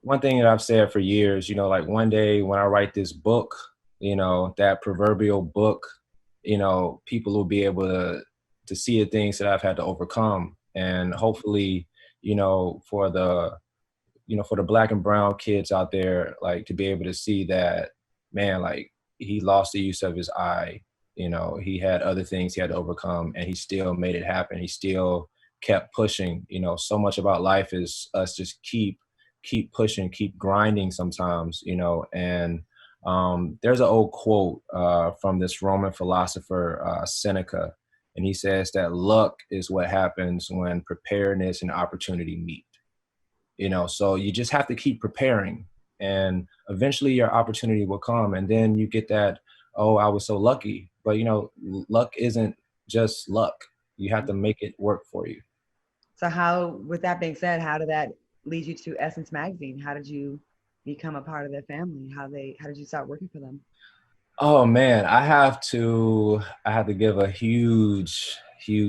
one thing that I've said for years, like one day when I write this book, that proverbial book, people will be able to see the things that I've had to overcome. And hopefully, for the black and brown kids out there, like to be able to see that, man, like he lost the use of his eye. He had other things he had to overcome and he still made it happen. He still kept pushing. So much about life is us just keep pushing, keep grinding sometimes, and there's an old quote from this Roman philosopher, Seneca, and he says that luck is what happens when preparedness and opportunity meet. So you just have to keep preparing, and eventually your opportunity will come, and then you get that, oh, I was so lucky. But luck isn't just luck. You have to make it work for you. So how, with that being said, how did that lead you to Essence Magazine? How did you become a part of their family? How did you start working for them? Oh man, I have to give a huge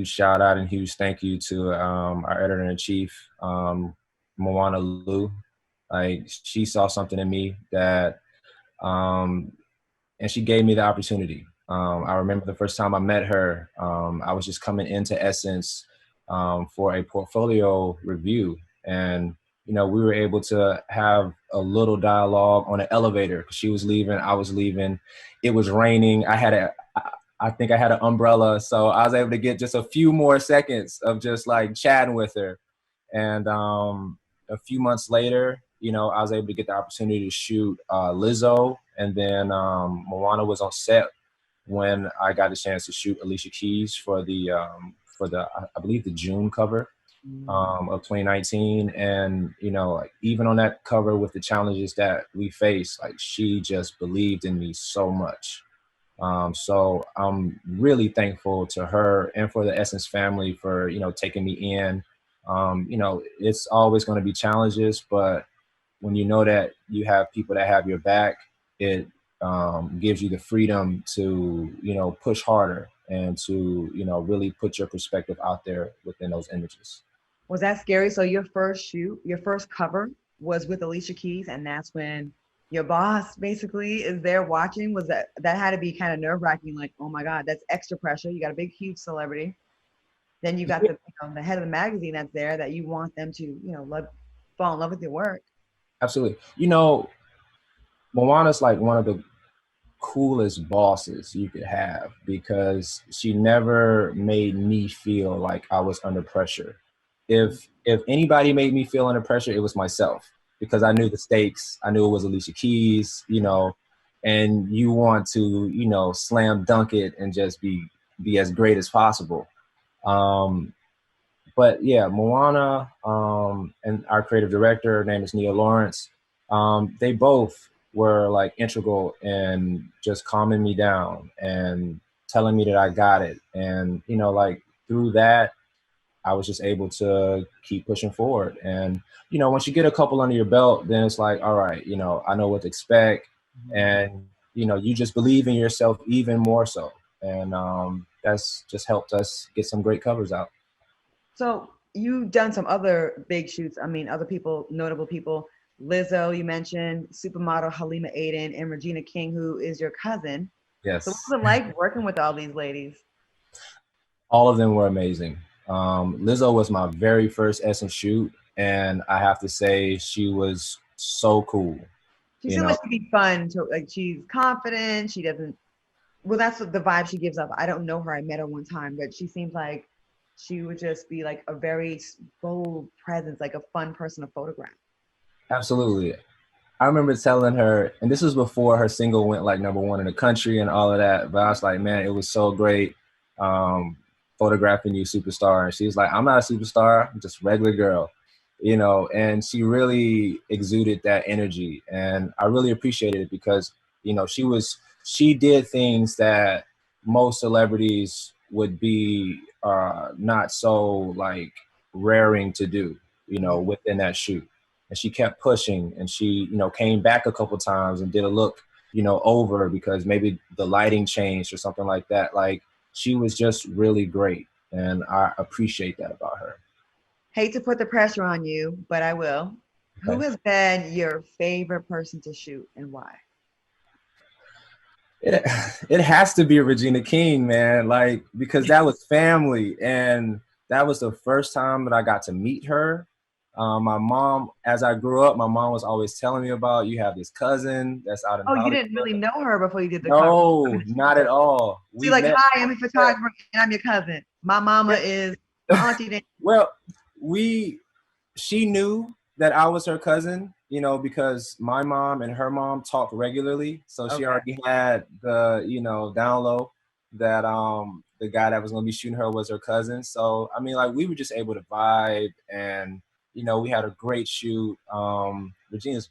shout out and huge thank you to our editor in chief, Moana Lu. Like, she saw something in me that um, and she gave me the opportunity. I remember the first time I met her, I was just coming into Essence for a portfolio review, and we were able to have a little dialogue on an elevator because she was leaving, I was leaving. It was raining. I think I had an umbrella, so I was able to get just a few more seconds of just like chatting with her. And a few months later, I was able to get the opportunity to shoot Lizzo, and then Moana was on set when I got the chance to shoot Alicia Keys for the I believe the June cover Mm. of 2019. And like, even on that cover with the challenges that we face, like she just believed in me so much. So I'm really thankful to her and for the Essence family for taking me in. It's always going to be challenges, but when you know that you have people that have your back, it gives you the freedom to push harder and to really put your perspective out there within those images. Was that scary? So your first shoot, your first cover was with Alicia Keys, and that's when your boss basically is there watching. Was that had to be kind of nerve wracking? Like, oh my God, that's extra pressure. You got a big, huge celebrity. Then you got Yeah, the head of the magazine that's there that you want them to fall in love with your work. absolutely. Moana's like one of the coolest bosses you could have because she never made me feel like I was under pressure. If anybody made me feel under pressure, it was myself because I knew the stakes. I knew it was Alicia Keys, and you want to, slam dunk it and just be as great as possible. Um, but yeah, Moana and our creative director, her name is Nia Lawrence. They both were like integral in just calming me down and telling me that I got it. And like through that, I was just able to keep pushing forward. And once you get a couple under your belt, then it's like, all right, I know what to expect, Mhm. and you just believe in yourself even more so. And that's just helped us get some great covers out. So you've done some other big shoots. I mean, other people, notable people. Lizzo, you mentioned supermodel Halima Aden and Regina King, who is your cousin. So what Yes. was it like working with all these ladies? All of them were amazing. Lizzo was my very first Essence shoot, and I have to say she was so cool. She You seems like know, she'd be fun to like. She's confident. She doesn't. Well, that's what the vibe she gives off. I don't know her. I met her one time, but she seems like she would just be like a very bold presence, like a fun person to photograph. absolutely. I remember telling her, and this was before her single went like number one in the country and all of that. But I was like, man, it was so great um, photographing you, superstar. And she was like, I'm not a superstar, I'm just a regular girl, And she really exuded that energy, and I really appreciated it because she did things that most celebrities would be not so like raring to do, within that shoot. And she kept pushing, and she came back a couple times and did a look over because maybe the lighting changed or something like that. Like, she was just really great, and I appreciate that about her. Hate to put the pressure on you, but I will. Who has been your favorite person to shoot and why? It, it has to be Regina King, man. Like, because that was family, and that was the first time that I got to meet her. My mom, as I grew up, my mom was always telling me about, you have this cousin that's out in Oh, you Hollywood. didn't really know her before you did the cover. No, not at all. So We you're like, met. hi, I'm a photographer and I'm your cousin. My mama is my auntie. Well, we she knew that I was her cousin, you know, because my mom and her mom talked regularly. So she Okay. already had the, down low that the guy that was gonna be shooting her was her cousin. So I mean, like, we were just able to vibe, and we had a great shoot. Regina's